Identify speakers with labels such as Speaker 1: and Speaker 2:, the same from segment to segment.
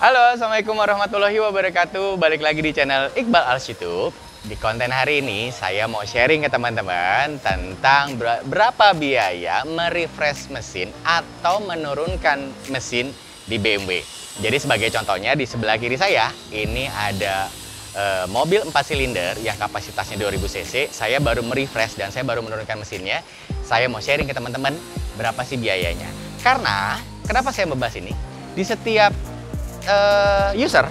Speaker 1: Halo, Assalamualaikum warahmatullahi wabarakatuh. Balik lagi di channel Iqbal Ars YouTube. Di konten hari ini, saya mau sharing ke teman-teman tentang berapa biaya merefresh mesin atau menurunkan mesin di BMW. Jadi sebagai contohnya, di sebelah kiri saya, ini ada mobil 4 silinder yang kapasitasnya 2000 cc. Saya baru merefresh dan saya baru menurunkan mesinnya. Saya mau sharing ke teman-teman berapa sih biayanya. Karena, kenapa saya membahas ini? Di setiap user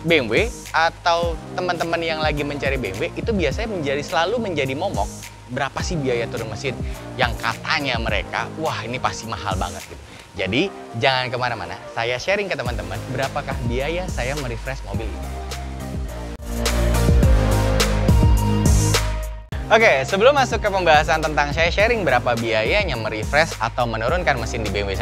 Speaker 1: BMW atau teman-teman yang lagi mencari BMW itu biasanya selalu menjadi momok berapa sih biaya turun mesin yang katanya mereka wah ini pasti mahal banget gitu. Jadi jangan kemana-mana, saya sharing ke teman-teman berapakah biaya saya merefresh mobil ini. Oke, sebelum masuk ke pembahasan tentang saya sharing berapa biayanya merefresh atau menurunkan mesin di BMW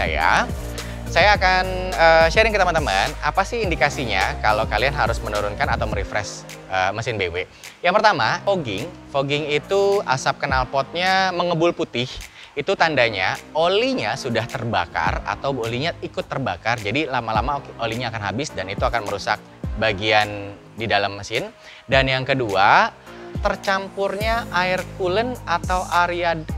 Speaker 1: saya akan sharing ke teman-teman apa sih indikasinya kalau kalian harus menurunkan atau merefresh mesin BMW. Yang pertama, fogging. Fogging itu asap knalpotnya mengebul putih. Itu tandanya olinya sudah terbakar atau olinya ikut terbakar. Jadi lama-lama olinya akan habis dan itu akan merusak bagian di dalam mesin. Dan yang kedua, tercampurnya air coolant atau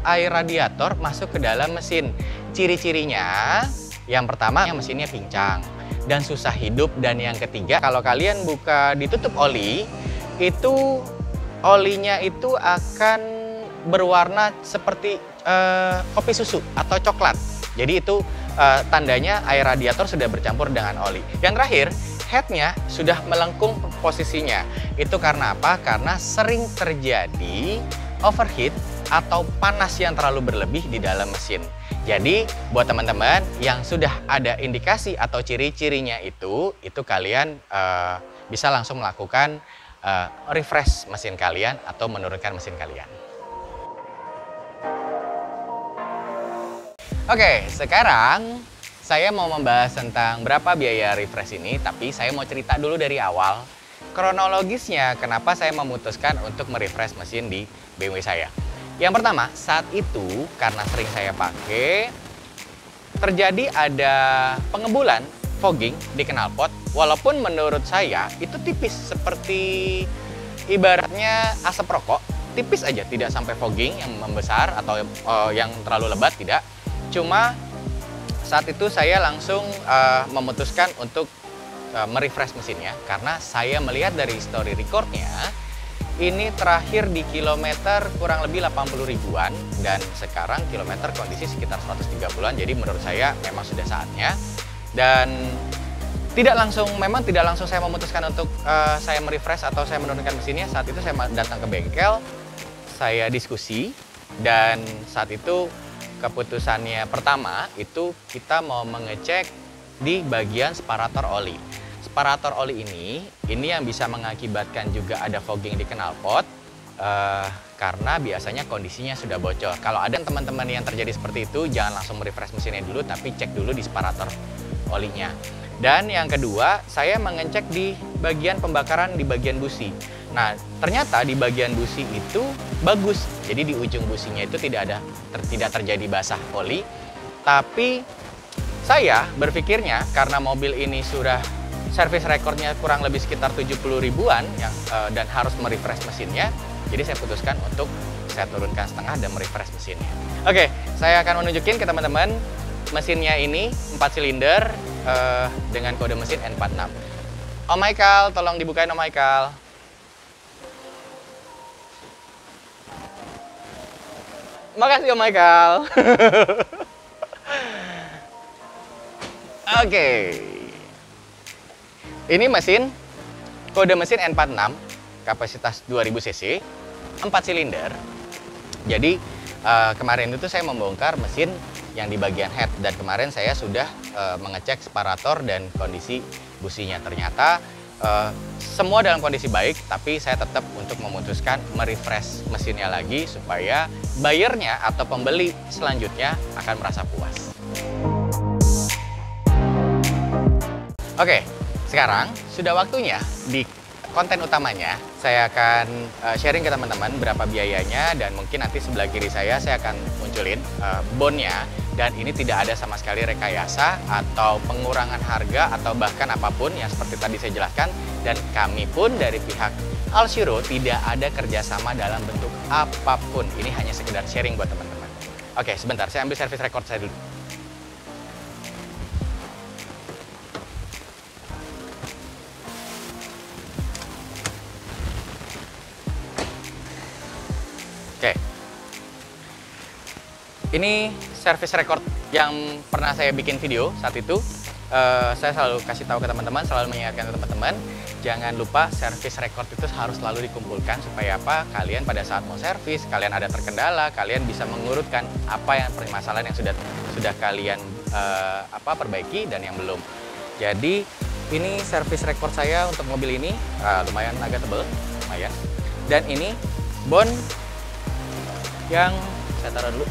Speaker 1: air radiator masuk ke dalam mesin. Ciri-cirinya, yang pertama, mesinnya pincang dan susah hidup. Dan yang ketiga, kalau kalian buka ditutup oli, itu olinya itu akan berwarna seperti kopi susu atau coklat. Jadi itu tandanya air radiator sudah bercampur dengan oli. Yang terakhir, headnya sudah melengkung posisinya. Itu karena apa? Karena sering terjadi overheat atau panas yang terlalu berlebih di dalam mesin. Jadi buat teman-teman yang sudah ada indikasi atau ciri-cirinya itu kalian bisa langsung melakukan refresh mesin kalian atau menurunkan mesin kalian. Oke, sekarang saya mau membahas tentang berapa biaya refresh ini, tapi saya mau cerita dulu dari awal kronologisnya kenapa saya memutuskan untuk merefresh mesin di BMW saya. Yang pertama, saat itu karena sering saya pakai, terjadi ada pengebulan fogging di knalpot. Walaupun menurut saya itu tipis, seperti ibaratnya asap rokok, tipis aja, tidak sampai fogging yang membesar atau yang terlalu lebat, tidak. Cuma saat itu saya langsung memutuskan untuk merefresh mesinnya karena saya melihat dari history recordnya. Ini terakhir di kilometer kurang lebih 80 ribuan dan sekarang kilometer kondisi sekitar 130-an. Jadi menurut saya memang sudah saatnya. Dan memang tidak langsung saya memutuskan untuk saya merefresh atau saya menurunkan mesinnya. Saat itu saya datang ke bengkel, saya diskusi, dan saat itu keputusannya pertama itu kita mau mengecek di bagian separator oli. Separator oli ini yang bisa mengakibatkan juga ada fogging di knalpot karena biasanya kondisinya sudah bocor. Kalau ada teman-teman yang terjadi seperti itu, jangan langsung merefresh mesinnya dulu, tapi cek dulu di separator olinya. Dan yang kedua, saya mengecek di bagian pembakaran di bagian busi. Nah, ternyata di bagian busi itu bagus. Jadi di ujung businya itu tidak terjadi basah oli. Tapi saya berpikirnya karena mobil ini sudah servis rekornya kurang lebih sekitar 70 ribuan dan harus merefresh mesinnya. Jadi saya putuskan untuk saya turunkan setengah dan merefresh mesinnya. Oke, saya akan menunjukin ke teman-teman mesinnya ini 4 silinder dengan kode mesin N46. Om Michael, tolong dibukain Om Michael. Makasih Om Michael. Oke. Ini mesin, kode mesin N46, kapasitas 2000 cc, 4 silinder. Jadi kemarin itu saya membongkar mesin yang di bagian head dan kemarin saya sudah mengecek separator dan kondisi businya. Ternyata semua dalam kondisi baik, tapi saya tetap untuk memutuskan merefresh mesinnya lagi supaya buyernya atau pembeli selanjutnya akan merasa puas. Oke. Sekarang sudah waktunya di konten utamanya saya akan sharing ke teman-teman berapa biayanya dan mungkin nanti sebelah kiri saya akan munculin bondnya Dan ini tidak ada sama sekali rekayasa atau pengurangan harga atau bahkan apapun yang seperti tadi saya jelaskan. Dan kami pun dari pihak Alshiro tidak ada kerjasama dalam bentuk apapun. Ini hanya sekedar sharing buat teman-teman. Oke, sebentar, saya ambil service record saya dulu. Oke, ini service record yang pernah saya bikin video saat itu. Saya selalu kasih tahu ke teman-teman, selalu mengingatkan ke teman-teman, jangan lupa service record itu harus selalu dikumpulkan supaya apa? Kalian pada saat mau servis, kalian ada terkendala, kalian bisa mengurutkan apa yang permasalahan yang sudah kalian perbaiki dan yang belum. Jadi ini service record saya untuk mobil ini lumayan agak tebal, lumayan. Dan ini bon yang saya taruh dulu.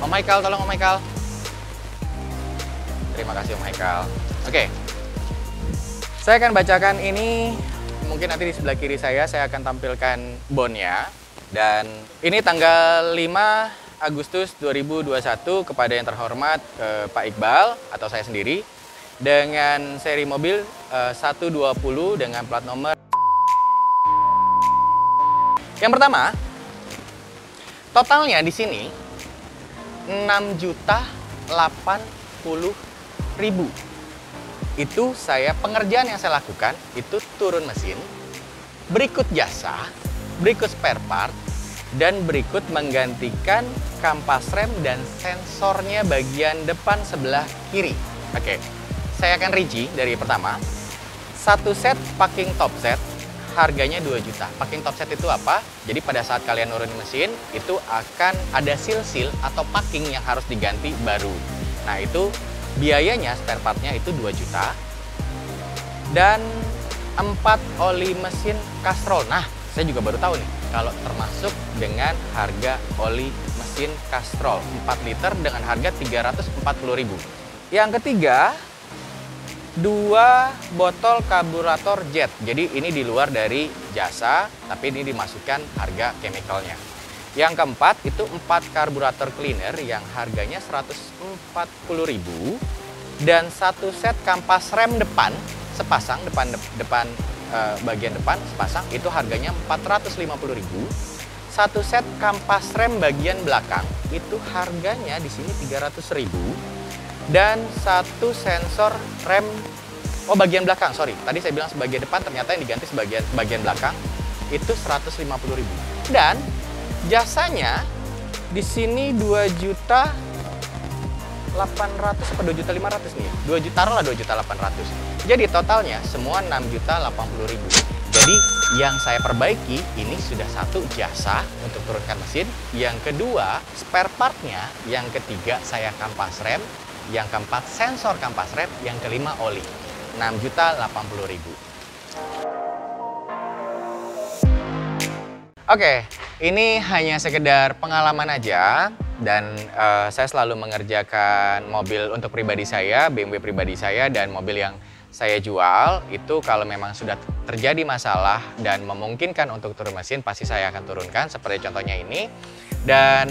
Speaker 1: Om Michael, tolong Om Michael. Terima kasih Om Michael. Oke, saya akan bacakan ini. Mungkin nanti di sebelah kiri saya akan tampilkan bonnya. Dan ini tanggal 5 Agustus 2021 kepada yang terhormat Pak Iqbal atau saya sendiri. Dengan seri mobil 120 dengan plat nomor. Yang pertama, totalnya di sini 6.080.000. Itu pengerjaan yang saya lakukan itu turun mesin, berikut jasa, berikut spare part, dan berikut menggantikan kampas rem dan sensornya bagian depan sebelah kiri. Oke, saya akan rinci dari pertama. Satu set packing top set harganya 2 juta. Packing top set itu apa? Jadi pada saat kalian nurunin mesin itu akan ada seal-seal atau packing yang harus diganti baru. Nah itu biayanya spare partnya itu 2 juta. Dan 4 oli mesin kastrol. Nah saya juga baru tahu nih kalau termasuk dengan harga oli mesin kastrol 4 liter dengan harga 340.000. Yang ketiga, 2 botol karburator jet. Jadi ini di luar dari jasa, tapi ini dimasukkan harga chemicalnya. Yang keempat itu 4 karburator cleaner yang harganya 140.000 dan 1 set kampas rem depan sepasang bagian depan sepasang itu harganya 450.000. 1 set kampas rem bagian belakang itu harganya di sini 300.000 dan 1 sensor rem bagian belakang, sorry. Tadi saya bilang sebagian depan, ternyata yang diganti bagian belakang itu 150.000. Dan jasanya di sini 2.800.000 atau 2.500.000 nih ya. 2 juta, taruhlah 2.800.000. Jadi totalnya semua 6.080.000. Jadi yang saya perbaiki ini sudah 1 jasa untuk turunkan mesin, yang kedua spare partnya, yang ketiga saya kampas rem, yang keempat sensor kampas rem, yang kelima oli. 6.080.000. Oke, ini hanya sekedar pengalaman aja dan saya selalu mengerjakan mobil untuk pribadi saya, BMW pribadi saya dan mobil yang saya jual itu kalau memang sudah terjadi masalah dan memungkinkan untuk turun mesin pasti saya akan turunkan seperti contohnya ini. Dan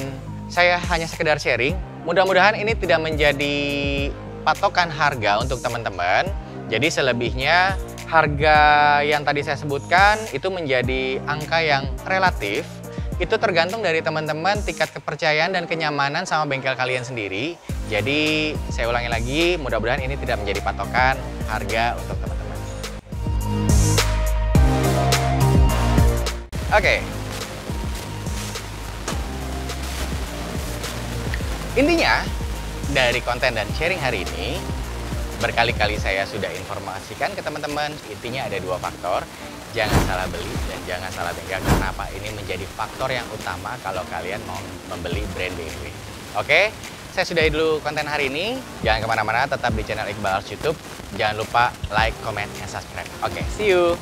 Speaker 1: saya hanya sekedar sharing, mudah-mudahan ini tidak menjadi patokan harga untuk teman-teman. Jadi selebihnya harga yang tadi saya sebutkan itu menjadi angka yang relatif. Itu tergantung dari teman-teman tingkat kepercayaan dan kenyamanan sama bengkel kalian sendiri. Jadi saya ulangi lagi, mudah-mudahan ini tidak menjadi patokan harga untuk teman-teman. Oke. Intinya dari konten dan sharing hari ini, berkali-kali saya sudah informasikan ke teman-teman, intinya ada 2 faktor. Jangan salah beli dan jangan salah bengkel. Kenapa? Ini menjadi faktor yang utama kalau kalian mau membeli brand BMW. Oke, saya sudahi dulu konten hari ini. Jangan kemana-mana, tetap di channel Iqbal Arts YouTube. Jangan lupa like, comment, dan subscribe. Oke, see you!